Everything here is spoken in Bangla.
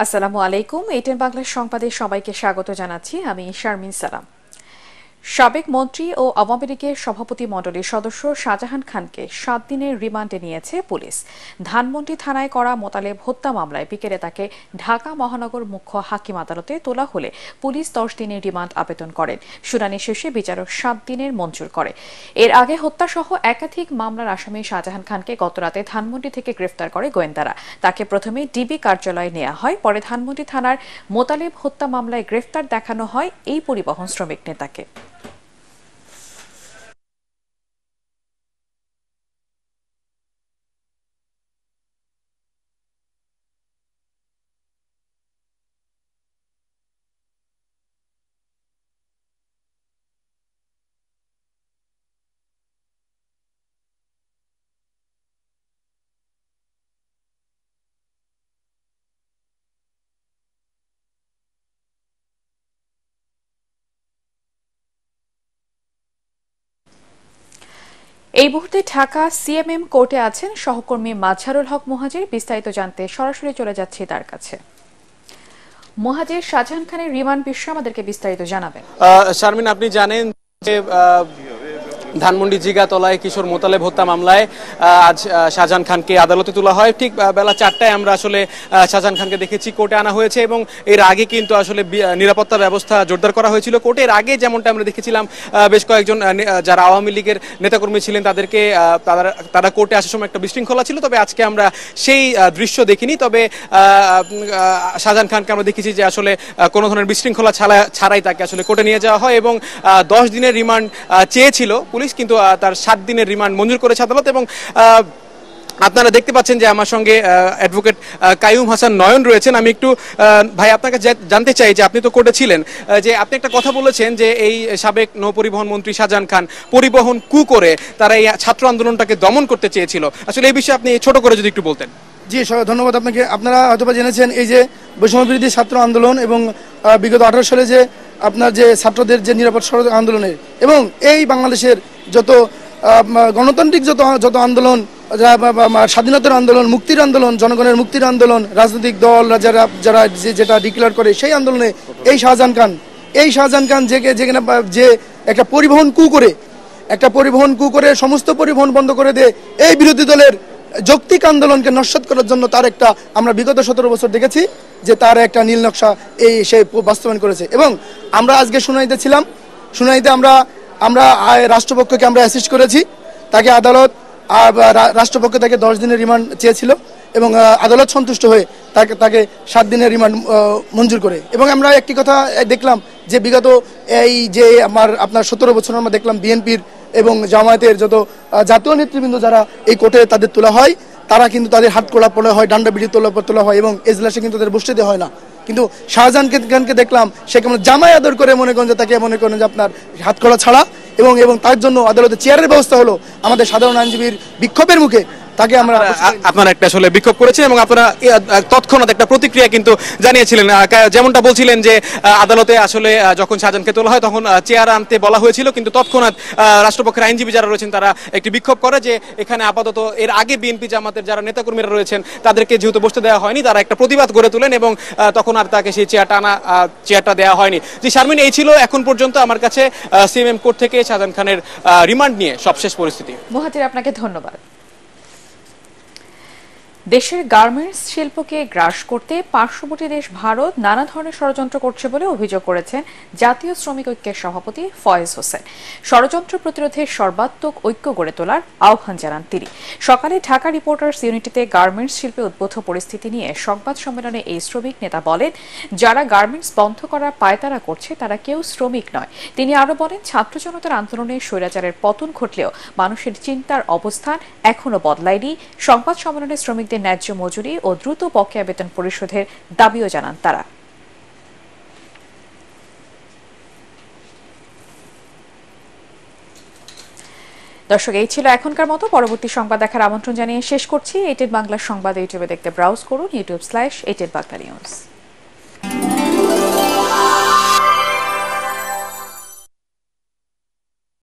আসসালামু আলাইকুম। এটিএন বাংলার সংবাদে সবাইকে স্বাগত জানাচ্ছি। আমি শারমিন সালাম। সাবেক মন্ত্রী ও আওয়ামী লীগের সভাপতি মণ্ডলীর সদস্য শাহজাহান খানকে 7 দিনের রিমান্ডে নিয়েছে পুলিশ। ধানমন্ডি থানায় করা মোতালেব হত্যা মামলায় বিকেলে তাকে ঢাকা মহানগর মুখ্য হাকিম আদালতে তোলা হলে পুলিশ 10 দিনের রিমান্ড আবেদন করেন। শুনানি শেষে বিচারক 7 দিনের মঞ্জুর করে। এর আগে হত্যাসহ একাধিক মামলার আসামি শাহজাহান খানকে গতরাতে ধানমন্ডি থেকে গ্রেফতার করে গোয়েন্দারা। তাকে প্রথমে ডিবি কার্যালয়ে নেওয়া হয়, পরে ধানমন্ডি থানার মোতালেব হত্যা মামলায় গ্রেফতার দেখানো হয় এই পরিবহন শ্রমিক নেতাকে। এই মুহূর্তে ঢাকা সিএমএম কোর্টে আছেন সহকর্মী মাজহারুল হক মুহাজির। বিস্তারিত জানতে সরাসরি চলে যাচ্ছি তার কাছে। মুহাজির, শাহজাহান খানের রিমান্ড বিষয়ে আমাদেরকে বিস্তারিত জানাবেন। শারমিন, আপনি জানেন যে ধানমন্ডি জিগাতলায় কিশোর মোতালেব হত্যা মামলায় আজ শাহজাহান খানকে আদালতে তোলা হয়। ঠিক বেলা 4টায় আমরা আসলে শাহজাহান খানকে দেখেছি কোর্টে আনা হয়েছে এবং এর আগে কিন্তু আসলে নিরাপত্তা ব্যবস্থা জোরদার করা হয়েছিল। কোর্টের আগে যেমনটা আমরা দেখেছিলাম বেশ কয়েকজন যারা আওয়ামী লীগের নেতাকর্মী ছিলেন তাদেরকে তারা কোর্টে আসার সময় একটা বিশৃঙ্খলা ছিল, তবে আজকে আমরা সেই দৃশ্য দেখিনি। তবে শাহজাহান খানকে আমরা দেখেছি যে আসলে কোনো ধরনের বিশৃঙ্খলা ছাড়াই তাকে আসলে কোর্টে নিয়ে যাওয়া হয় এবং 10 দিনের রিমান্ড চেয়েছিল পুলিশ, কিন্তু তার 7 দিনের রিমান্ড মঞ্জুর করেছে আদালত। এবং আপনারা দেখতে পাচ্ছেন যে আমার সঙ্গে অ্যাডভোকেট কাইয়ুম হাসান নয়ন রয়েছেন। আমি একটু ভাই আপনাকে জানতে চাই যে আপনি তো কোর্টে ছিলেন, যে আপনি একটা কথা বলেছেন যে এই সাবেক নৌপরিবহন মন্ত্রী শাহজাহান খান পরিবহন কু করে তারা এই ছাত্র আন্দোলনটাকে দমন করতে চেয়েছিল। আসলে এই বিষয়ে আপনি ছোট করে যদি একটু বলতেন। জি, ধন্যবাদ আপনাকে। আপনারা হয়তো জেনেছেন এই যে বৈষম্য বিরোধী ছাত্র আন্দোলন এবং বিগত 18 সালে যে আপনার যে ছাত্রদের যে নিরাপদ সড়ক আন্দোলনের এবং এই বাংলাদেশের যত গণতান্ত্রিক যত আন্দোলন, স্বাধীনতার আন্দোলন, মুক্তির আন্দোলন, জনগণের মুক্তির আন্দোলন, রাজনৈতিক দল যারা যেটা ডিক্লেয়ার করে সেই আন্দোলনে এই শাহজাহান খান যেখানে যে একটা পরিবহন কু করে সমস্ত পরিবহন বন্ধ করে দিয়ে এই বিরোধী দলের যৌক্তিক আন্দোলনকে নস্যাৎ করার জন্য তার একটা আমরা বিগত 17 বছর দেখেছি যে তার একটা নীল নকশা সে বাস্তবায়ন করেছে। এবং আমরা আজকে শুনানিতে আমরা রাষ্ট্রপক্ষকে আমরা অ্যাসিস্ট করেছি। তাকে আদালত রাষ্ট্রপক্ষ তাকে 10 দিনের রিমান্ড চেয়েছিল এবং আদালত সন্তুষ্ট হয়ে তাকে 7 দিনের রিমান্ড মঞ্জুর করে। এবং আমরা একটি কথা দেখলাম যে বিগত এই যে আপনার 17 বছর আমরা দেখলাম বিএনপির এবং জামায়াতের যত জাতীয় নেতৃবৃন্দ যারা এই কোর্টে তাদের তোলা হয়, তারা কিন্তু তাদের হাত কড়া পড়া হয়, ডান্ডা বিড়ি তোলা হয় এবং এজলাসে কিন্তু তাদের বসতে দেওয়া হয় না। কিন্তু শাহজাহান খানকে দেখলাম সে কেমন জামাই আদর করে মনে করেন যে আপনার হাত কড়া ছাড়া এবং তার জন্য আদালতে চেয়ারের ব্যবস্থা হলো আমাদের সাধারণ আইনজীবীর বিক্ষোভের মুখে তাকে আপনারা একটা আসলে বিক্ষোভ করেছেন এবং আপনারা তৎক্ষণাৎ একটা প্রতিক্রিয়া কিন্তু জানিয়েছিলেন। যেমনটা বলছিলেন যে আদালতে আসলে যখন শাহজাহানকে তোলা হয় তখন চেয়ার আনতে বলা হয়েছিল, কিন্তু তৎক্ষণাৎ রাষ্ট্রপক্ষের আইনজীবী যারা রয়েছেন তারা একটি বিক্ষোভ করে যে এখানে আপাতত এর আগে বিএনপি জামাতের যারা নেতাকর্মীরা রয়েছেন তাদেরকে যেহেতু বসতে দেওয়া হয়নি, তারা একটা প্রতিবাদ গড়ে তোলেন এবং তখন আর তাকে সেই চেয়ারটা দেওয়া হয়নি। যে শারমিন, এই ছিল এখন পর্যন্ত আমার কাছে সিএমএম কোর্ট থেকে শাহজাহান খানের রিমান্ড নিয়ে সবশেষ পরিস্থিতি। মুহাজির, আপনাকে ধন্যবাদ। দেশের গার্মেন্টস শিল্পকে গ্রাস করতে পার্শ্ববর্তী দেশ ভারত নানা ধরনের ষড়যন্ত্র করছে বলে অভিযোগ করেছেন জাতীয় শ্রমিক ঐক্যের সভাপতি ফয়েজ হোসেন। ষড়যন্ত্র প্রতিরোধে সর্বাত্মক ঐক্য গড়ে তোলার আহ্বান জানান তিনি। সকালে ঢাকা রিপোর্টার্স ইউনিটিতে গার্মেন্টস শিল্পে উদ্ভূত পরিস্থিতি নিয়ে সংবাদ সম্মেলনে এই শ্রমিক নেতা বলেন, যারা গার্মেন্টস বন্ধ করার পায়তারা করছে তারা কেউ শ্রমিক নয়। তিনি আরো বলেন, ছাত্র জনতার আন্দোলনে স্বৈরাচারের পতন ঘটলেও মানুষের চিন্তার অবস্থান এখনো বদলায়নি। সংবাদ সম্মেলনে শ্রমিক ন্যায্য মজুরি ও দ্রুত বকেয়া বেতন পরিশোধের দাবিও জানান তারা। দর্শক, এই ছিল এখনকার মতো। পরবর্তী সংবাদ দেখার আমন্ত্রণ জানিয়ে শেষ করছি। এটিএন বাংলা সংবাদ ইউটিউবে দেখতে ব্রাউজ করুন youtube/এটিএন বাংলা নিউজ।